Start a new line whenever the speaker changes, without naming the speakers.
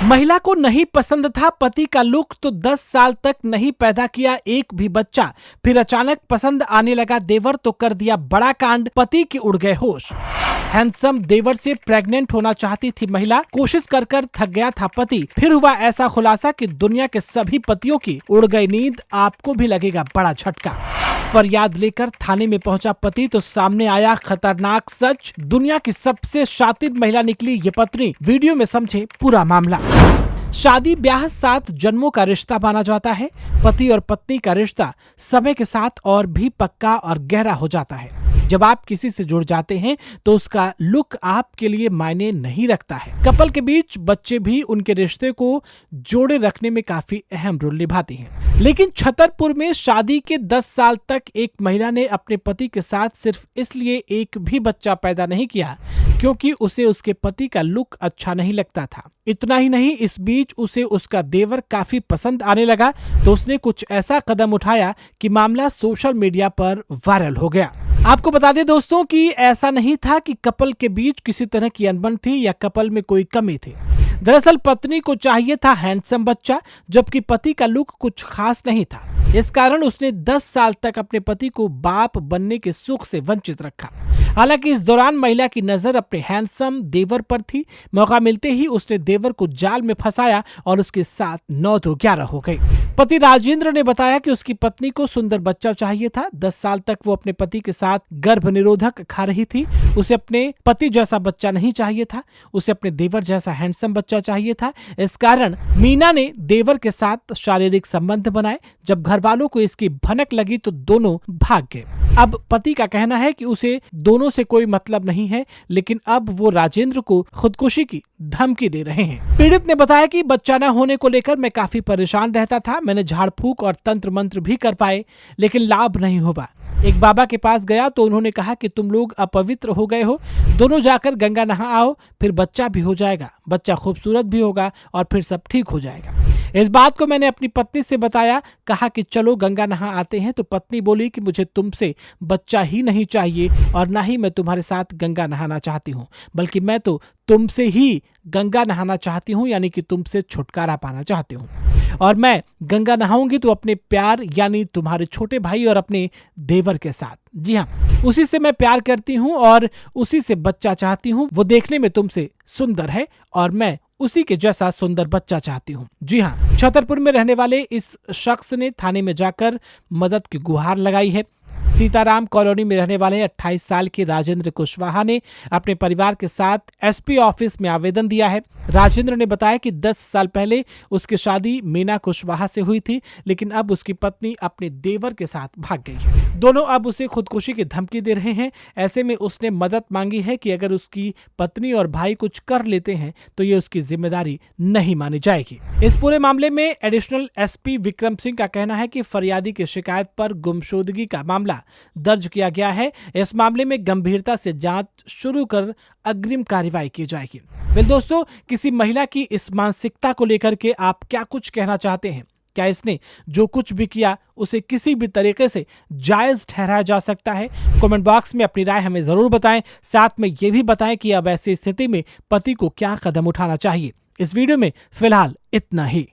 महिला को नहीं पसंद था पति का लुक तो 10 साल तक नहीं पैदा किया एक भी बच्चा, फिर अचानक पसंद आने लगा देवर तो कर दिया बड़ा कांड, पति के उड़ गए होश। हैंडसम देवर से प्रेग्नेंट होना चाहती थी महिला, कोशिश कर थक गया था पति, फिर हुआ ऐसा खुलासा कि दुनिया के सभी पतियों की उड़ गई नींद, आपको भी लगेगा बड़ा झटका। फरियाद लेकर थाने में पहुंचा पति तो सामने आया खतरनाक सच, दुनिया की सबसे शातिर महिला निकली ये पत्नी, वीडियो में समझे पूरा मामला। शादी ब्याह 7 जन्मों का रिश्ता माना जाता है। पति और पत्नी का रिश्ता समय के साथ और भी पक्का और गहरा हो जाता है। जब आप किसी से जुड़ जाते हैं तो उसका लुक आपके लिए मायने नहीं रखता है। कपल के बीच बच्चे भी उनके रिश्ते को जोड़े रखने में काफी अहम रोल निभाती हैं। लेकिन छतरपुर में शादी के 10 साल तक एक महिला ने अपने पति के साथ सिर्फ इसलिए एक भी बच्चा पैदा नहीं किया क्योंकि उसे उसके पति का लुक अच्छा नहीं लगता था। इतना ही नहीं, इस बीच उसे उसका देवर काफी पसंद आने लगा तो उसने कुछ ऐसा कदम उठाया कि मामला सोशल मीडिया पर वायरल हो गया। आपको बता दें दोस्तों कि ऐसा नहीं था कि कपल के बीच किसी तरह की अनबन थी या कपल में कोई कमी थी। दरअसल पत्नी को चाहिए था हैंडसम बच्चा, जबकि पति का लुक कुछ खास नहीं था। इस कारण उसने 10 साल तक अपने पति को बाप बनने के सुख से वंचित रखा। हालांकि इस दौरान महिला की नजर अपने हैंडसम देवर पर थी। मौका मिलते ही उसने देवर को जाल में फंसाया और उसके साथ 9-11 हो गई। पति राजेंद्र ने बताया कि उसकी पत्नी को सुंदर बच्चा चाहिए था। 10 साल तक वो अपने पति के साथ गर्भ निरोधक खा रही थी। उसे अपने पति जैसा बच्चा नहीं चाहिए था, उसे अपने देवर जैसा हैंडसम बच्चा चाहिए था। इस कारण मीना ने देवर के साथ शारीरिक संबंध बनाए। जब घर वालों को इसकी भनक लगी तो दोनों भाग गए। अब पति का कहना है कि उसे दोनों से कोई मतलब नहीं है, लेकिन अब वो राजेंद्र को खुदकुशी की धमकी दे रहे हैं। पीड़ित ने बताया कि बच्चा न होने को लेकर मैं काफी परेशान रहता था। मैंने झाड़ फूक और तंत्र मंत्र भी कर पाए, लेकिन लाभ नहीं हुआ। एक बाबा के पास गया तो उन्होंने कहा कि तुम लोग अपवित्र हो गए हो, दोनों जाकर गंगा नहा आओ, फिर बच्चा भी हो जाएगा, बच्चा खूबसूरत भी होगा और फिर सब ठीक हो जाएगा। इस बात को मैंने अपनी पत्नी से बताया, कहा कि चलो गंगा नहा आते हैं, तो पत्नी बोली कि मुझे तुमसे बच्चा ही नहीं चाहिए और ना ही मैं तुम्हारे साथ गंगा नहाना चाहती हूँ, बल्कि मैं तो तुमसे ही गंगा नहाना चाहती हूँ, यानी कि तुमसे छुटकारा पाना चाहती हूँ। और मैं गंगा नहाऊंगी तो अपने प्यार यानी तुम्हारे छोटे भाई और अपने देवर के साथ। जी हाँ, उसी से मैं प्यार करती हूँ और उसी से बच्चा चाहती हूँ। वो देखने में तुमसे सुंदर है और मैं उसी के जैसा सुंदर बच्चा चाहती हूँ। जी हाँ, छतरपुर में रहने वाले इस शख्स ने थाने में जाकर मदद की गुहार लगाई है। सीताराम कॉलोनी में रहने वाले 28 साल के राजेंद्र कुशवाहा ने अपने परिवार के साथ एसपी ऑफिस में आवेदन दिया है। राजेंद्र ने बताया कि 10 साल पहले उसकी शादी मीना कुशवाहा से हुई थी, लेकिन अब उसकी पत्नी अपने देवर के साथ भाग गई है। दोनों अब उसे खुदकुशी की धमकी दे रहे हैं। ऐसे में उसने मदद मांगी है कि अगर उसकी पत्नी और भाई कुछ कर लेते हैं तो ये उसकी जिम्मेदारी नहीं मानी जाएगी। इस पूरे मामले में एडिशनल एसपी विक्रम सिंह का कहना है कि फरियादी की शिकायत पर गुमशुदगी का मामला दर्ज किया गया है। इस मामले में गंभीरता से जांच शुरू कर अग्रिम कार्रवाई की जाएगी। वेल दोस्तों, किसी महिला की इस मानसिकता को लेकर के आप क्या कुछ कहना चाहते हैं? क्या इसने जो कुछ भी किया उसे किसी भी तरीके से जायज ठहराया जा सकता है? कमेंट बॉक्स में अपनी राय हमें जरूर बताएं। साथ में ये भी बताएं कि अब ऐसी स्थिति में पति को क्या कदम उठाना चाहिए। इस वीडियो में फिलहाल इतना ही।